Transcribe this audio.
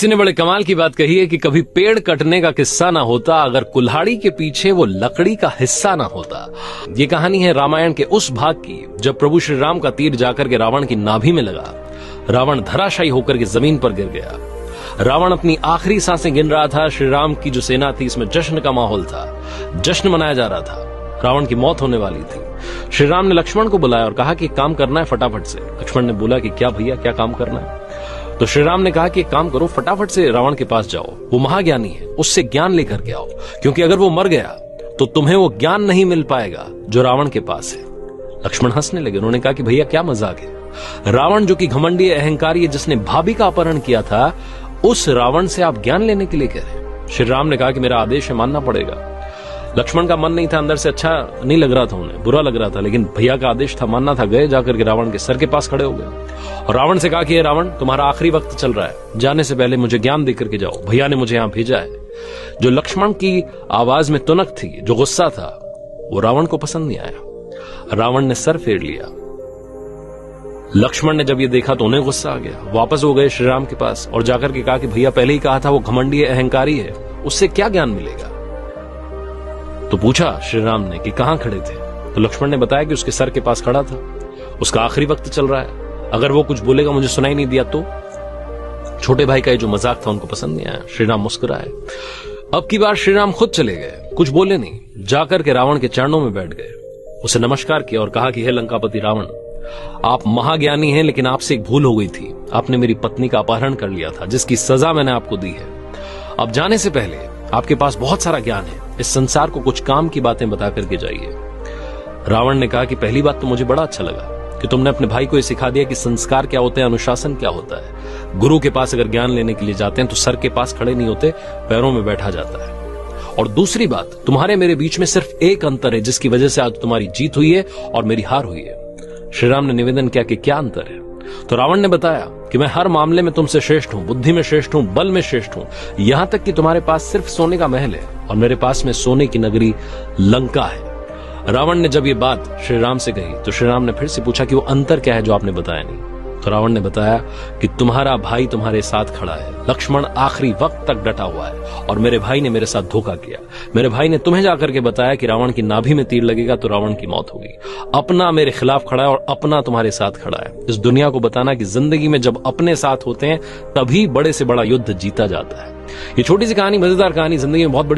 किसी ने बड़े कमाल की बात कही है कि कभी पेड़ कटने का किस्सा ना होता अगर कुल्हाड़ी के पीछे वो लकड़ी का हिस्सा ना होता। ये कहानी है रामायण के उस भाग की जब प्रभु श्री राम का तीर जाकर के रावण की नाभि में लगा। रावण धराशायी होकर के जमीन पर गिर गया। रावण अपनी आखिरी सांसें गिन रहा था। श्री राम की जो सेना थी इसमें जश्न का माहौल था, जश्न मनाया जा रहा था। रावण की मौत होने वाली थी। श्री राम ने लक्ष्मण को बुलाया और कहा कि एक काम करना है फटाफट से। लक्ष्मण ने बोला कि क्या भैया, क्या काम करना है? तो श्री राम ने कहा कि एक काम करो, फटाफट से रावण के पास जाओ, वो महाज्ञानी है, उससे ज्ञान लेकर के आओ, क्योंकि अगर वो मर गया तो तुम्हें वो ज्ञान नहीं मिल पाएगा जो रावण के पास है। लक्ष्मण हंसने लगे। उन्होंने कहा कि भैया क्या मजाक है, रावण जो कि घमंडी अहंकारी है, जिसने भाभी का अपहरण किया था, उस रावण से आप ज्ञान लेने के लिए कह रहे हैं? श्री राम ने कहा कि मेरा आदेश है, मानना पड़ेगा। लक्ष्मण का मन नहीं था, अंदर से अच्छा नहीं लग रहा था, उन्हें बुरा लग रहा था, लेकिन भैया का आदेश था, मानना था। गए, जाकर के रावण के सर के पास खड़े हो गए और रावण से कहा कि रावण, तुम्हारा आखिरी वक्त चल रहा है, जाने से पहले मुझे ज्ञान देकर के जाओ, भैया ने मुझे यहां भेजा है। जो लक्ष्मण की आवाज में तुनक थी, जो गुस्सा था, वो रावण को पसंद नहीं आया। रावण ने सर फेर लिया। लक्ष्मण ने जब ये देखा तो उन्हें गुस्सा आ गया। वापस हो गए श्री राम के पास और जाकर के कहा कि भैया पहले ही कहा था वो घमंडी अहंकारी है, उससे क्या ज्ञान मिलेगा? तो पूछा श्री राम ने कि कहां खड़े थे? तो लक्ष्मण ने बताया कि उसके सर के पास खड़ा था, उसका आखिरी वक्त चल रहा है, अगर वो कुछ बोलेगा मुझे सुनाई नहीं दिया तो। छोटे भाई का ये जो मजाक था उनको पसंद नहीं आया। श्री राम मुस्कुराए। अब की बार श्री राम खुद चले गए, कुछ बोले नहीं, जाकर के रावण के चरणों में बैठ गए, उसे नमस्कार किया और कहा कि हे लंकापति रावण, आप महाज्ञानी हैं, लेकिन आपसे एक भूल हो गई थी। आपने मेरी पत्नी का अपहरण कर लिया था, जिसकी सजा मैंने आपको दी है। अब जाने से पहले आपके पास बहुत सारा ज्ञान है, इस संसार को कुछ काम की बातें बता करके जाइए। रावण ने कहा कि पहली बात तो मुझे बड़ा अच्छा लगा कि तुमने अपने भाई को यह सिखा दिया कि संस्कार क्या होते हैं, अनुशासन क्या होता है। गुरु के पास अगर ज्ञान लेने के लिए जाते हैं तो सर के पास खड़े नहीं होते, पैरों में बैठा जाता है। और दूसरी बात, तुम्हारे मेरे बीच में सिर्फ एक अंतर है, जिसकी वजह से आज तुम्हारी जीत हुई है और मेरी हार हुई है। श्री राम ने निवेदन किया कि क्या अंतर है? तो रावण ने बताया कि मैं हर मामले में तुमसे श्रेष्ठ हूं, बुद्धि में श्रेष्ठ हूं, बल में श्रेष्ठ हूं, यहां तक कि तुम्हारे पास सिर्फ सोने का महल है और मेरे पास में सोने की नगरी लंका है। रावण ने जब ये बात श्री राम से कही तो श्री राम ने फिर से पूछा कि वो अंतर क्या है जो आपने बताया नहीं? तो रावण ने बताया कि तुम्हारा भाई तुम्हारे साथ खड़ा है, लक्ष्मण आखिरी वक्त तक डटा हुआ है और मेरे भाई ने मेरे साथ धोखा किया। मेरे भाई ने तुम्हें जाकर के बताया कि रावण की नाभि में तीर लगेगा तो रावण की मौत होगी। अपना मेरे खिलाफ खड़ा है और अपना तुम्हारे साथ खड़ा है। इस दुनिया को बताना कि जिंदगी में जब अपने साथ होते हैं तभी बड़े से बड़ा युद्ध जीता जाता है। ये छोटी सी कहानी, मजेदार कहानी, जिंदगी में बहुत बड़ी